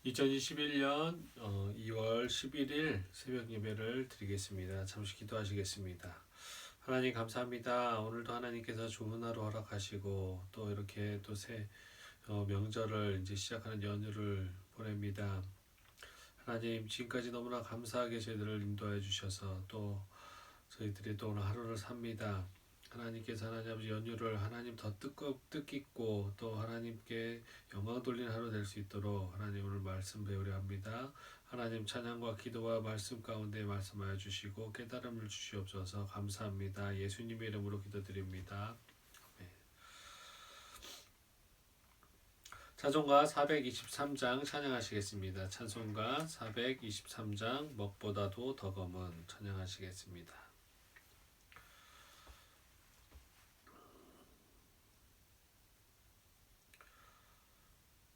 2021년 2월 11일 새벽 예배를 드리겠습니다. 잠시 기도하시겠습니다. 하나님 감사합니다. 오늘도 하나님께서 좋은 하루 허락하시고 또 이렇게 또 새 명절을 이제 시작하는 연휴를 보냅니다. 하나님 지금까지 너무나 감사하게 저희들을 인도해 주셔서 또 저희들이 또 오늘 하루를 삽니다. 하나님께서 하나님 아버지 연휴를 하나님 더 뜻깊고 또 하나님께 영광 돌리는 하루 될 수 있도록 하나님 오늘 말씀 배우려 합니다. 하나님 찬양과 기도와 말씀 가운데 말씀하여 주시고 깨달음을 주시옵소서. 감사합니다. 예수님의 이름으로 기도드립니다. 찬송가 423장 찬양하시겠습니다. 찬송가 423장 먹보다도 더 검은 찬양하시겠습니다.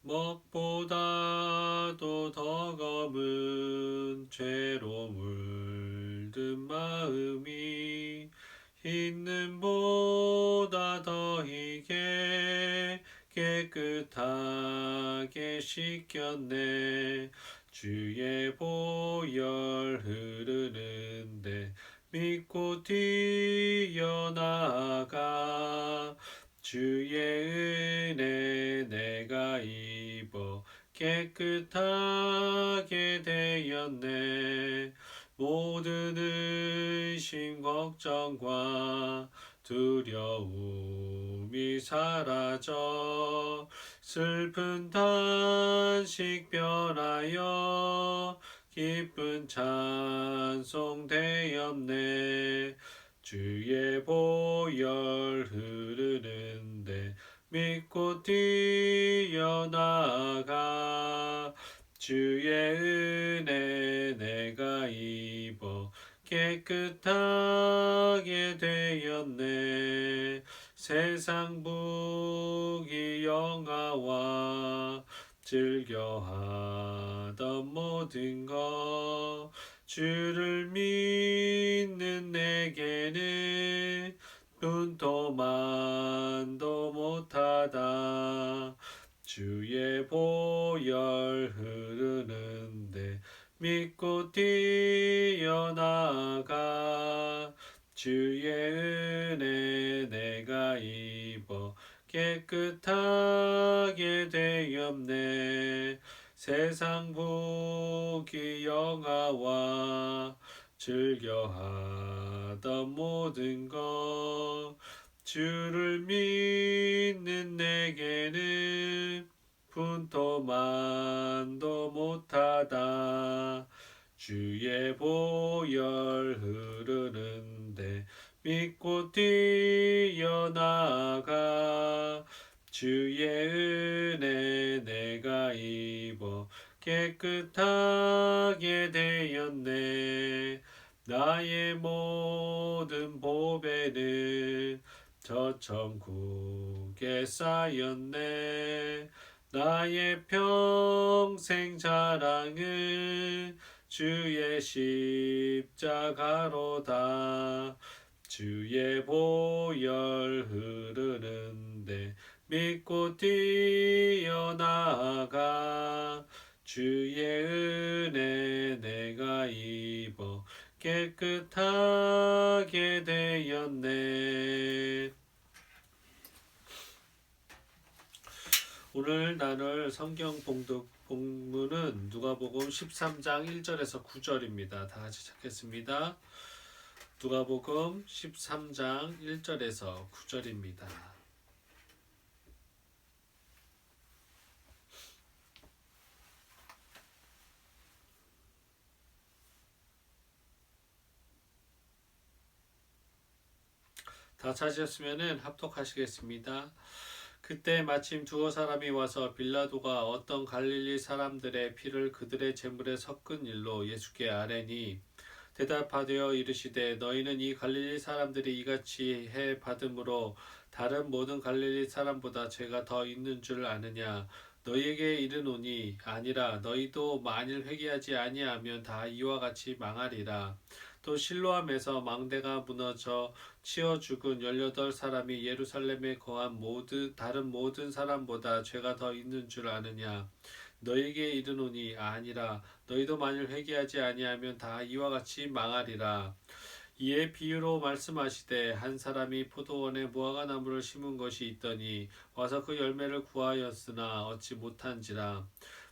먹보다도 더 검은 죄로 물든 마음이 흰눈보다 더 희게 깨끗하게 씻겼네. 주의 보혈 흐르는데 믿고 뛰어나가 주의 은혜 내가 입어 깨끗하게 되었네. 모든 의심 걱정과 두려움이 사라져 슬픈 탄식 변하여 기쁜 찬송 되었네. 주의 보혈 흐르는데 믿고 뛰어나가 주의 은혜 내가 입어 깨끗하게 되었네. 세상 부귀 영화와 즐겨하던 모든 것 주를 믿는 내게는 분토만도 못하다. 주의 보혈 흐르는데 믿고 뛰어나가 주의 은혜 내가 입어 깨끗하게 되었네. 세상 부귀 영화와 즐겨하던 모든 것 주를 믿는 내게는 분토만도 못하다. 주의 보혈 흐르는데 믿고 뛰어나가 주의 은혜 내가 입어 깨끗하게 되었네. 나의 모든 보배는 저 천국에 쌓였네. 나의 평생 자랑은 주의 십자가로다. 주의 보혈 흐르는데 믿고 뛰어나가 주의 은혜 내가 입어 깨끗하게 되었네. 오늘 나눌 성경 본문은 누가복음 13장 1절에서 9절입니다. 다 같이 찾겠습니다. 누가복음 13장 1절에서 9절입니다. 다 찾으셨으면 합독하시겠습니다. 그때 마침 두어 사람이 와서 빌라도가 어떤 갈릴리 사람들의 피를 그들의 제물에 섞은 일로 예수께 아뢰니 대답하되어 이르시되 너희는 이 갈릴리 사람들이 이같이 해 받음으로 다른 모든 갈릴리 사람보다 죄가 더 있는 줄 아느냐. 너희에게 이르노니 아니라 너희도 만일 회개하지 아니하면 다 이와 같이 망하리라. 또 실로암에서 망대가 무너져 치어 죽은 18사람이 예루살렘에 거한 다른 모든 사람보다 죄가 더 있는 줄 아느냐. 너에게 이르노니 아니라 너희도 만일 회개하지 아니하면 다 이와 같이 망하리라. 이에 비유로 말씀하시되 한 사람이 포도원에 무화과 나무를 심은 것이 있더니 와서 그 열매를 구하였으나 얻지 못한지라.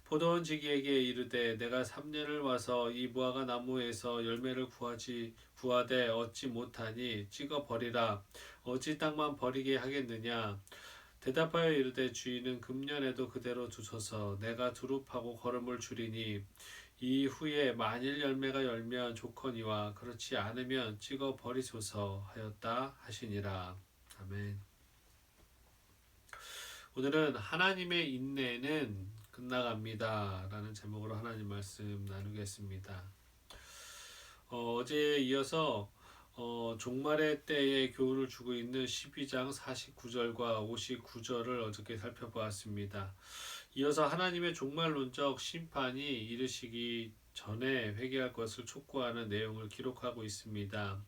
포도원 지기에게 이르되 내가 3년을 와서 이 무화과 나무에서 열매를 구하되 얻지 못하니 찍어 버리라. 어찌 땅만 버리게 하겠느냐. 대답하여 이르되 주인은 금년에도 그대로 두소서. 내가 두릅하고 거름을 줄이니 이후에 만일 열매가 열면 좋거니와 그렇지 않으면 찍어 버리소서 하였다 하시니라. 아멘. 오늘은 하나님의 인내는 끝나갑니다 라는 제목으로 하나님 말씀 나누겠습니다. 어제에 이어서 종말의 때에 교훈을 주고 있는 12장 49절과 59절을 어저께 살펴보았습니다. 이어서 하나님의 종말론적 심판이 이르시기 전에 회개할 것을 촉구하는 내용을 기록하고 있습니다.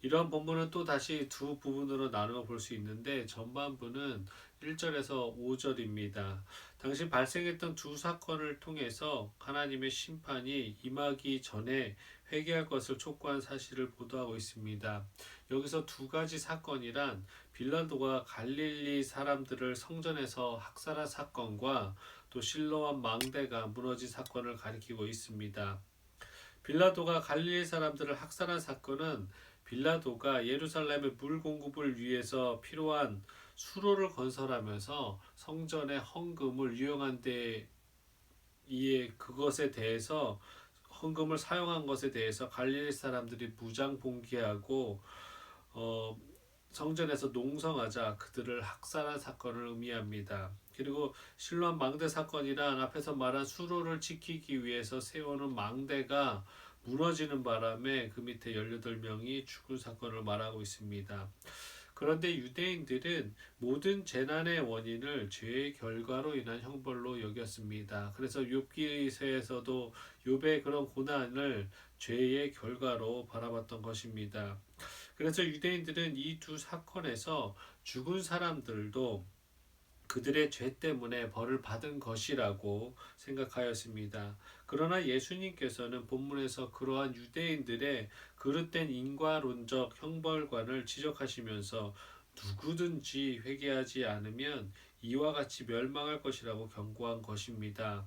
이러한 본문은 또 다시 두 부분으로 나누어 볼 수 있는데 전반부는 1절에서 5절입니다. 당시 발생했던 두 사건을 통해서 하나님의 심판이 임하기 전에 회개할 것을 촉구한 사실을 보도하고 있습니다. 여기서 두 가지 사건이란 빌라도가 갈릴리 사람들을 성전에서 학살한 사건과 또 실로암 망대가 무너진 사건을 가리키고 있습니다. 빌라도가 갈릴리 사람들을 학살한 사건은 빌라도가 예루살렘의 물 공급을 위해서 필요한 수로를 건설하면서 성전의 헌금을 유용한 데 이에 그것에 대해서 헌금을 사용한 것에 대해서 갈릴리 사람들이 무장봉기하고 성전에서 농성하자 그들을 학살한 사건을 의미합니다. 그리고 실로암 망대 사건이란 앞에서 말한 수로를 지키기 위해서 세우는 망대가 무너지는 바람에 그 밑에 18명이 죽은 사건을 말하고 있습니다. 그런데 유대인들은 모든 재난의 원인을 죄의 결과로 인한 형벌로 여겼습니다. 그래서 욥기서에서도 욥의 그런 고난을 죄의 결과로 바라봤던 것입니다. 그래서 유대인들은 이 두 사건에서 죽은 사람들도 그들의 죄 때문에 벌을 받은 것이라고 생각하였습니다. 그러나 예수님께서는 본문에서 그러한 유대인들의 그릇된 인과론적 형벌관을 지적하시면서 누구든지 회개하지 않으면 이와 같이 멸망할 것이라고 경고한 것입니다.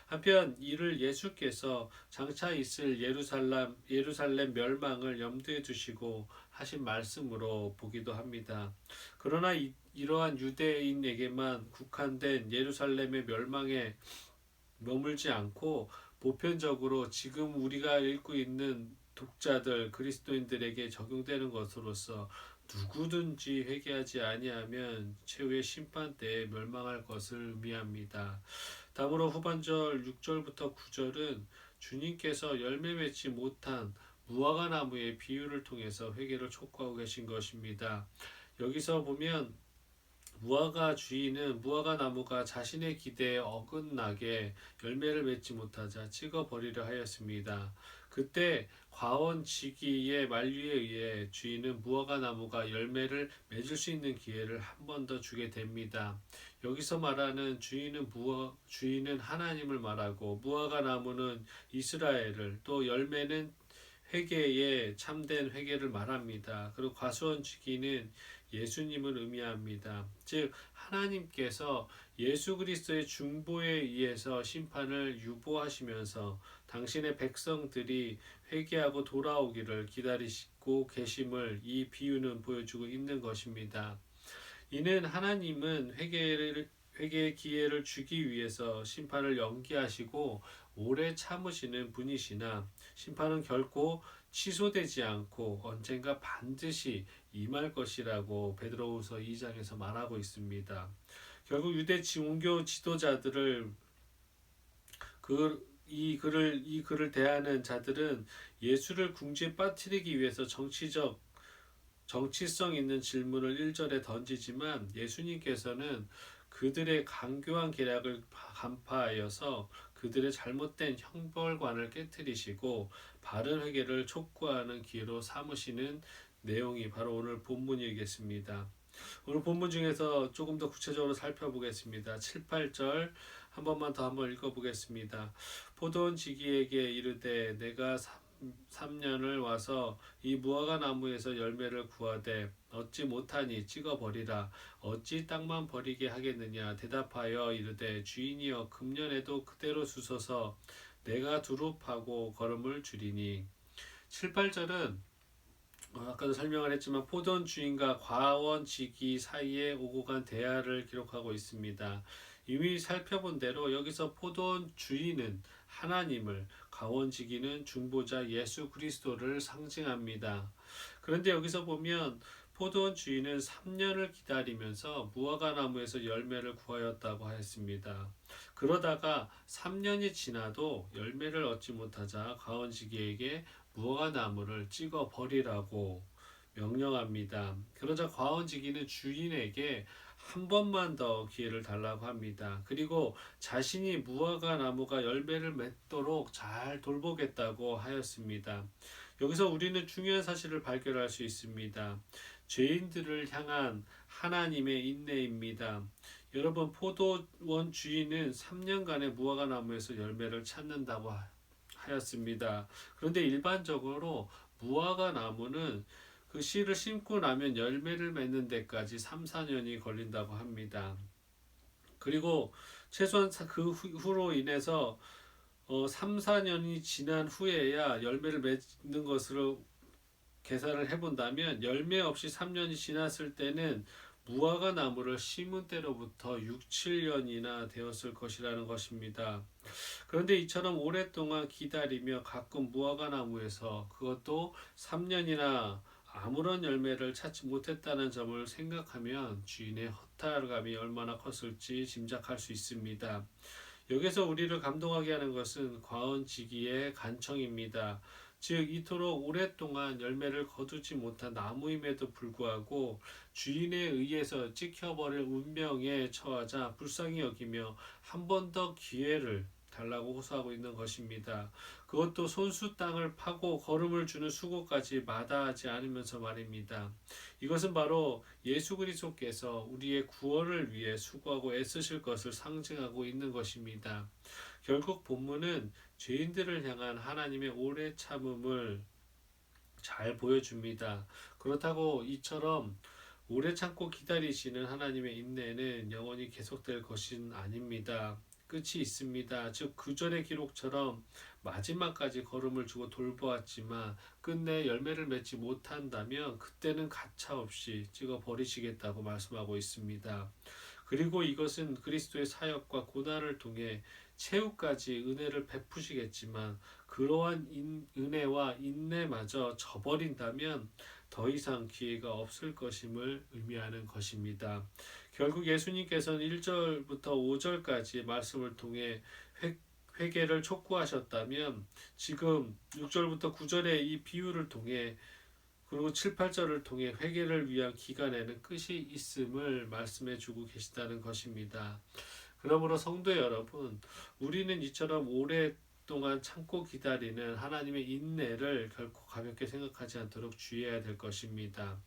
한편 이를 예수께서 장차 있을 예루살렘 멸망을 염두에 두시고 하신 말씀으로 보기도 합니다. 그러나 이러한 유대인에게만 국한된 예루살렘의 멸망에 머물지 않고 보편적으로 지금 우리가 읽고 있는 독자들 그리스도인들에게 적용되는 것으로서 누구든지 회개하지 아니하면 최후의 심판 때에 멸망할 것을 의미합니다. 다음으로 후반절 6절부터 9절은 주님께서 열매 맺지 못한 무화과 나무의 비유를 통해서 회개를 촉구하고 계신 것입니다. 여기서 보면 무화과 주인은 무화과 나무가 자신의 기대에 어긋나게 열매를 맺지 못하자 찍어버리려 하였습니다. 그때 과원지기의 만류에 의해 주인은 무화과 나무가 열매를 맺을 수 있는 기회를 한 번 더 주게 됩니다. 여기서 말하는 주인은 하나님을 말하고 무화과 나무는 이스라엘을, 또 열매는 회개의 참된 회개를 말합니다. 그리고 과수원지기는 예수님을 의미합니다. 즉 하나님께서 예수 그리스도의 중보에 의해서 심판을 유보하시면서 당신의 백성들이 회개하고 돌아오기를 기다리시고 계심을 이 비유는 보여주고 있는 것입니다. 이는 하나님은 회개의 기회를 주기 위해서 심판을 연기하시고 오래 참으시는 분이시나 심판은 결코 취소되지 않고 언젠가 반드시 임할 것이라고 베드로후서 2장에서 말하고 있습니다. 결국 유대 종교 지도자들을 이 글을 대하는 자들은 예수를 궁지에 빠뜨리기 위해서 정치성 있는 질문을 1절에 던지지만 예수님께서는 그들의 강교한 계략을 간파하여서 그들의 잘못된 형벌관을 깨뜨리시고 바른 회개를 촉구하는 기회로 삼으시는 내용이 바로 오늘 본문이겠습니다. 오늘 본문 중에서 조금 더 구체적으로 살펴보겠습니다. 7, 8절 한 번만 더 한번 읽어보겠습니다. 포도원 지기에게 이르되 내가 3년을 와서 이 무화과 나무에서 열매를 구하되 얻지 못하니 찍어 버리라. 어찌 땅만 버리게 하겠느냐. 대답하여 이르되 주인이여 금년에도 그대로 주소서. 내가 두루 파고 거름을 줄이니. 7, 8절은 아까도 설명을 했지만 포도원 주인과 과원 지기 사이에 오고 간 대화를 기록하고 있습니다. 이미 살펴본 대로 여기서 포도원 주인은 하나님을, 과원 지기는 중보자 예수 그리스도를 상징합니다. 그런데 여기서 보면 포도원 주인은 3년을 기다리면서 무화과 나무에서 열매를 구하였다고 하였습니다. 그러다가 3년이 지나도 열매를 얻지 못하자 과원지기에게 무화과 나무를 찍어 버리라고 명령합니다. 그러자 과원지기는 주인에게 한 번만 더 기회를 달라고 합니다. 그리고 자신이 무화과 나무가 열매를 맺도록 잘 돌보겠다고 하였습니다. 여기서 우리는 중요한 사실을 발견할 수 있습니다. 죄인들을 향한 하나님의 인내입니다. 여러분, 포도원 주인은 3년간의 무화과 나무에서 열매를 찾는다고 하였습니다. 그런데 일반적으로 무화과 나무는 그 씨를 심고 나면 열매를 맺는 데까지 3, 4년이 걸린다고 합니다. 그리고 최소한 그 후로 인해서 3, 4년이 지난 후에야 열매를 맺는 것으로 계산을 해본다면 열매 없이 3년이 지났을 때는 무화과 나무를 심은 때로부터 6, 7년이나 되었을 것이라는 것입니다. 그런데 이처럼 오랫동안 기다리며 가끔 무화과 나무에서 그것도 3년이나 아무런 열매를 찾지 못했다는 점을 생각하면 주인의 허탈감이 얼마나 컸을지 짐작할 수 있습니다. 여기서 우리를 감동하게 하는 것은 과언지기의 간청입니다. 즉 이토록 오랫동안 열매를 거두지 못한 나무임에도 불구하고 주인에 의해서 찍혀버릴 운명에 처하자 불쌍히 여기며 한 번 더 기회를 달라고 호소하고 있는 것입니다. 그것도 손수 땅을 파고 거름을 주는 수고까지 마다하지 않으면서 말입니다. 이것은 바로 예수 그리스도께서 우리의 구원을 위해 수고하고 애쓰실 것을 상징하고 있는 것입니다. 결국 본문은 죄인들을 향한 하나님의 오래 참음을 잘 보여줍니다. 그렇다고 이처럼 오래 참고 기다리시는 하나님의 인내는 영원히 계속될 것은 아닙니다. 끝이 있습니다. 즉 9절의 기록처럼 마지막까지 걸음을 주고 돌보았지만 끝내 열매를 맺지 못한다면 그때는 가차없이 찍어 버리시겠다고 말씀하고 있습니다. 그리고 이것은 그리스도의 사역과 고난을 통해 최후까지 은혜를 베푸시겠지만 그러한 은혜와 인내마저 저버린다면 더 이상 기회가 없을 것임을 의미하는 것입니다. 결국 예수님께서는 1절부터 5절까지 말씀을 통해 회개를 촉구하셨다면 지금 6절부터 9절의 이 비유를 통해 그리고 7, 8절을 통해 회개를 위한 기간에는 끝이 있음을 말씀해 주고 계시다는 것입니다. 그러므로 성도 여러분, 우리는 이처럼 오랫동안 참고 기다리는 하나님의 인내를 결코 가볍게 생각하지 않도록 주의해야 될 것입니다.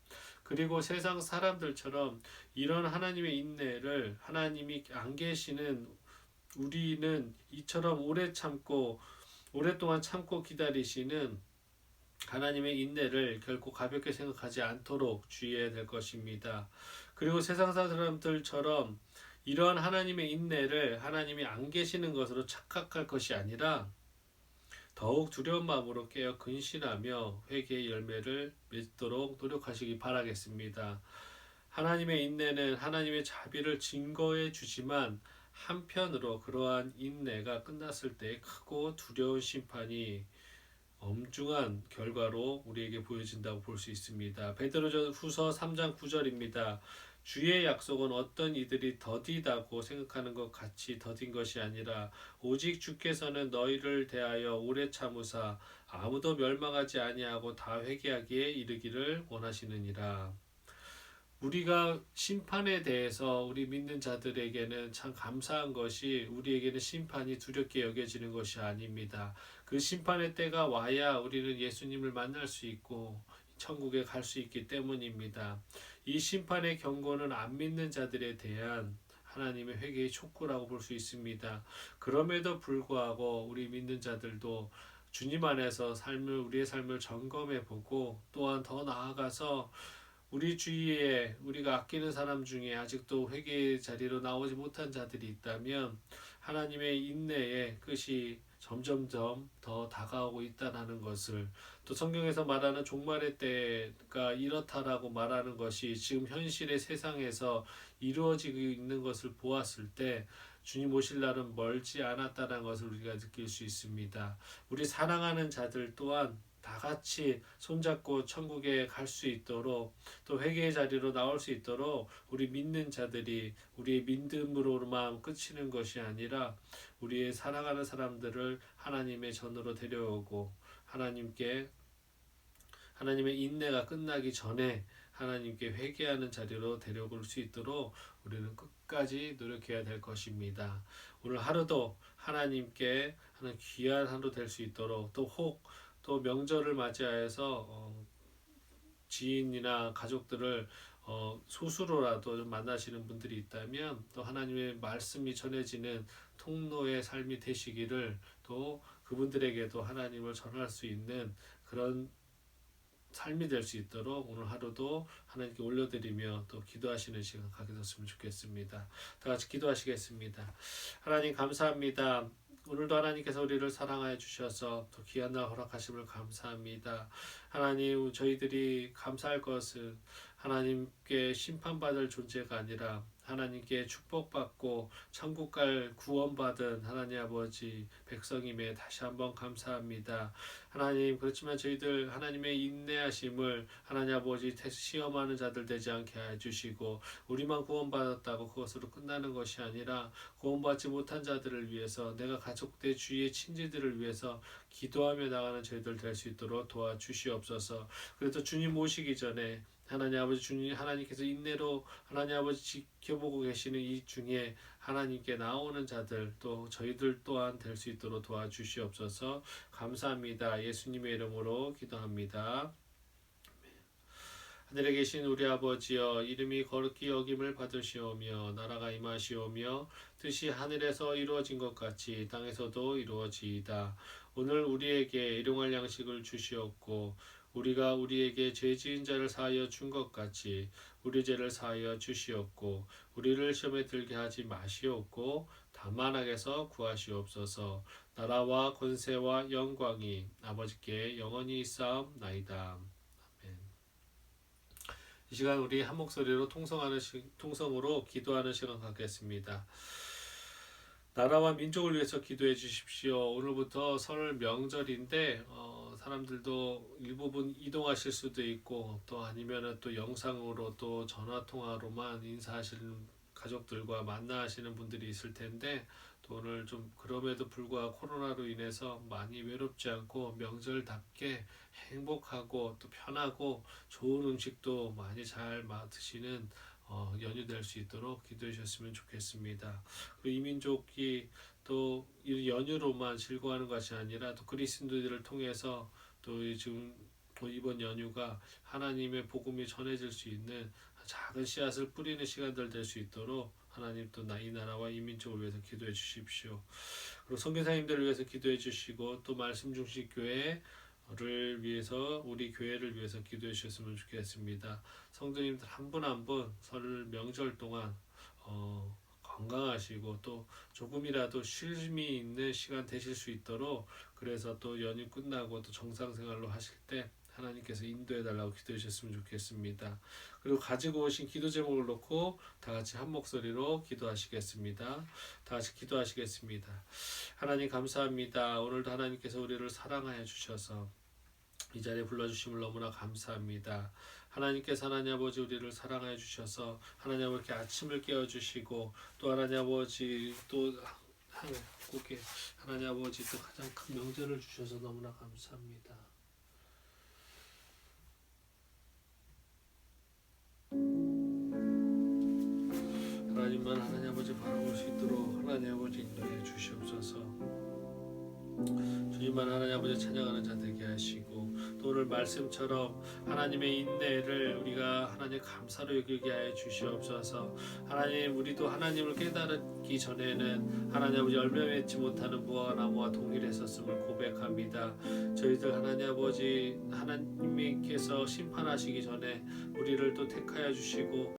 그리고 세상 사람들처럼 이런 하나님의 인내를 하나님이 안 계시는 우리는 이처럼 오랫동안 참고 기다리시는 하나님의 인내를 결코 가볍게 생각하지 않도록 주의해야 될 것입니다. 그리고 세상 사람들처럼 이러한 하나님의 인내를 하나님이 안 계시는 것으로 착각할 것이 아니라 더욱 두려운 마음으로 깨어 근신하며 회개의 열매를 맺도록 노력하시기 바라겠습니다. 하나님의 인내는 하나님의 자비를 증거해 주지만 한편으로 그러한 인내가 끝났을 때 크고 두려운 심판이 엄중한 결과로 우리에게 보여진다고 볼 수 있습니다. 베드로전후서 3장 9절입니다. 주의 약속은 어떤 이들이 더디다고 생각하는 것 같이 더딘 것이 아니라 오직 주께서는 너희를 대하여 오래 참으사 아무도 멸망하지 아니하고 다 회개하기에 이르기를 원하시느니라. 우리가 심판에 대해서 우리 믿는 자들에게는 참 감사한 것이 우리에게는 심판이 두렵게 여겨지는 것이 아닙니다. 그 심판의 때가 와야 우리는 예수님을 만날 수 있고 천국에 갈 수 있기 때문입니다. 이 심판의 경고는 안 믿는 자들에 대한 하나님의 회개의 촉구라고 볼 수 있습니다. 그럼에도 불구하고 우리 믿는 자들도 주님 안에서 우리의 삶을 점검해 보고 또한 더 나아가서 우리 주위에 우리가 아끼는 사람 중에 아직도 회개의 자리로 나오지 못한 자들이 있다면 하나님의 인내의 끝이 점점점 더 다가오고 있다는 것을, 또 성경에서 말하는 종말의 때가 이렇다라고 말하는 것이 지금 현실의 세상에서 이루어지고 있는 것을 보았을 때 주님 오실 날은 멀지 않았다는 것을 우리가 느낄 수 있습니다. 우리 사랑하는 자들 또한 다 같이 손잡고 천국에 갈 수 있도록, 또 회개의 자리로 나올 수 있도록 우리 믿는 자들이 우리의 믿음으로만 그치는 것이 아니라 우리의 사랑하는 사람들을 하나님의 전으로 데려오고 하나님의 인내가 끝나기 전에 하나님께 회개하는 자리로 데려올 수 있도록 우리는 끝까지 노력해야 될 것입니다. 오늘 하루도 하나님께 하는 귀한 하루 될 수 있도록, 또 명절을 맞이하여서 지인이나 가족들을 소수로라도 좀 만나시는 분들이 있다면 또 하나님의 말씀이 전해지는 통로의 삶이 되시기를, 또 그분들에게도 하나님을 전할 수 있는 그런 삶이 될 수 있도록 오늘 하루도 하나님께 올려드리며 또 기도하시는 시간 갖게 됐으면 좋겠습니다. 다 같이 기도하시겠습니다. 하나님 감사합니다. 오늘도 하나님께서 우리를 사랑하여 주셔서 또 귀한 날 허락하심을 감사합니다. 하나님, 저희들이 감사할 것은 하나님께 심판받을 존재가 아니라 하나님께 축복받고 천국 갈 구원받은 하나님 아버지 백성임에 다시 한번 감사합니다. 하나님, 그렇지만 저희들 하나님의 인내하심을 하나님 아버지 시험하는 자들 되지 않게 해주시고, 우리만 구원받았다고 그것으로 끝나는 것이 아니라 구원받지 못한 자들을 위해서, 내가 가족 내 주위의 친지들을 위해서 기도하며 나가는 저희들 될 수 있도록 도와주시옵소서. 그래도 주님 오시기 전에 하나님 아버지, 주님 하나님께서 인내로 하나님 아버지 지켜보고 계시는 이 중에 하나님께 나오는 자들, 또 저희들 또한 될 수 있도록 도와주시옵소서. 감사합니다. 예수님의 이름으로 기도합니다. 하늘에 계신 우리 아버지여, 이름이 거룩히 여김을 받으시오며 나라가 임하시오며 뜻이 하늘에서 이루어진 것 같이 땅에서도 이루어지이다. 오늘 우리에게 일용할 양식을 주시옵고 우리가 우리에게 죄 지은 자를 사하여 준 것 같이 우리 죄를 사하여 주시옵고 우리를 시험에 들게 하지 마시옵고 다만 악에서 구하시옵소서. 나라와 권세와 영광이 아버지께 영원히 있사옵나이다. 아멘. 이 시간 우리 한 목소리로 통성으로 기도하는 시간 갖겠습니다. 나라와 민족을 위해서 기도해 주십시오. 오늘부터 설 명절인데 사람들도 일부분 이동하실 수도 있고, 또 아니면은 또 영상으로 또 전화 통화로만 인사하시는 가족들과 만나시는 분들이 있을 텐데, 또 오늘 좀 그럼에도 불구하고 코로나로 인해서 많이 외롭지 않고 명절답게 행복하고 또 편하고 좋은 음식도 많이 잘 드시는 연휴 될 수 있도록 기도해 주셨으면 좋겠습니다. 그리고 이민족이 또 이 연휴로만 즐거워하는 것이 아니라 또 그리스도인들을 통해서 또 지금 이번 연휴가 하나님의 복음이 전해질 수 있는 작은 씨앗을 뿌리는 시간들 될 수 있도록 하나님 또 이 나라와 이 민족을 위해서 기도해 주십시오. 그리고 선교사님들을 위해서 기도해 주시고, 또 말씀 중심 교회를 위해서, 우리 교회를 위해서 기도해 주셨으면 좋겠습니다. 성도님들 한 분 한 분 설 명절 동안 건강하시고 또 조금이라도 쉼이 있는 시간 되실 수 있도록, 그래서 또 연휴 끝나고 또 정상생활로 하실 때 하나님께서 인도해 달라고 기도해 주셨으면 좋겠습니다. 그리고 가지고 오신 기도 제목을 놓고 다 같이 한 목소리로 기도하시겠습니다. 다 같이 기도하시겠습니다. 하나님 감사합니다. 오늘도 하나님께서 우리를 사랑하여 주셔서 이 자리에 불러주심을 너무나 감사합니다. 하나님께서 하나님 아버지 우리를 사랑하여 주셔서 하나님 아버지 아침을 깨워주시고, 또 하나님 아버지 또 함께 하나님 아버지 또 가장 큰 명절을 주셔서 너무나 감사합니다. 하나님만 하나님 아버지 바라볼 수 있도록 하나님 아버지 인도해 주시옵소서. 주님만 하나님 아버지 찬양하는 자 되게 하시고, 또 또 오늘 말씀처럼 하나님의 인내를 우리가 하나님 감사로 여기게 하여 주시옵소서. 하나님, 우리도 하나님을 깨달기 전에는 하나님 아버지 열매 맺지 못하는 무화과나무와 동일했었음을 고백합니다. 저희들 하나님 아버지, 하나님께서 심판하시기 전에 우리를 또 택하여 주시고